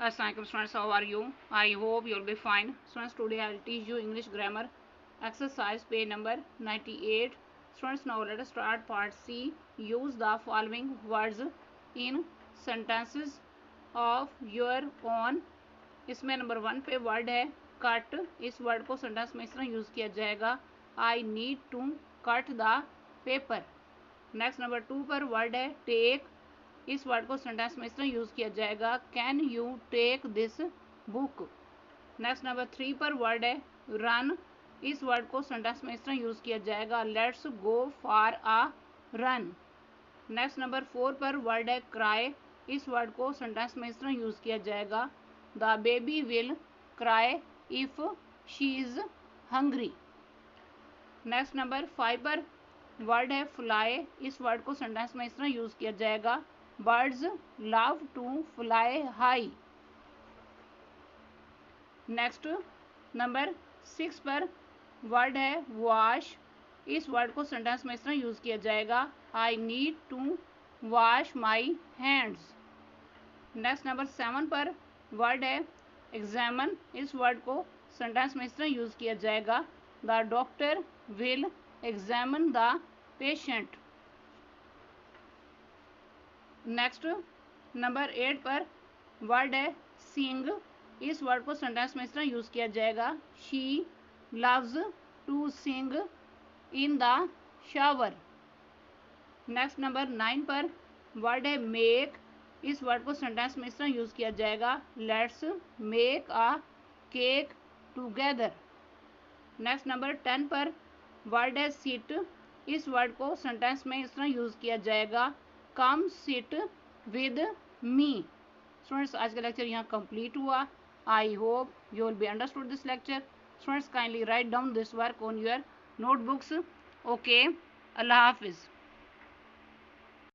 Assalamualaikum students, how are you? I hope you'll be fine. Students, today I'll teach you English grammar exercise page number 98. Students, now let us start part C. Use the following words in sentences of your own. इसमें number 1 पे word है cut. इस word को sentence में इस तरह use किया जाएगा, I need to cut the paper. Next number 2 पर वर्ड है टेक. इस वर्ड को सेंटेंस में इस तरह यूज किया जाएगा, can you take this book. Next number 3 पर वर्ड है रन. इस वर्ड को सेंटेंस में इस तरह यूज किया जाएगा, let's go for a run. Next number 4 पर वर्ड है क्राई. इस वर्ड को सेंटेंस में इस तरह यूज किया जाएगा, the baby will cry if she is hungry. Next number 5 पर वर्ड है फ्लाई. इस वर्ड को सेंटेंस में इस तरह यूज किया जाएगा, birds love to fly high. Next number 6 पर वर्ड है वॉश. इस वर्ड को सेंटेंस में इस तरह यूज किया जाएगा, I need to wash my hands. Next number 7 पर वर्ड है एग्जामिन. इस वर्ड को सेंटेंस में इस तरह यूज किया जाएगा, the doctor will examine the patient. Next number 8 पर वर्ड है सिंग. इस वर्ड को सेंटेंस में इस तरह यूज किया जाएगा, she loves to sing in the shower. Next number 9 पर वर्ड है मेक. इस वर्ड को सेंटेंस में इस तरह यूज किया जाएगा, let's make a cake together. Next number 10 पर वर्ड है सिट. इस वर्ड को सेंटेंस में इस तरह यूज किया जाएगा, come sit with me. Students, आज का लेक्चर यहाँ कंप्लीट हुआ. I hope you will be understood this lecture. Students, kindly write down this work on your notebooks. Okay, अल्लाह हाफिज़.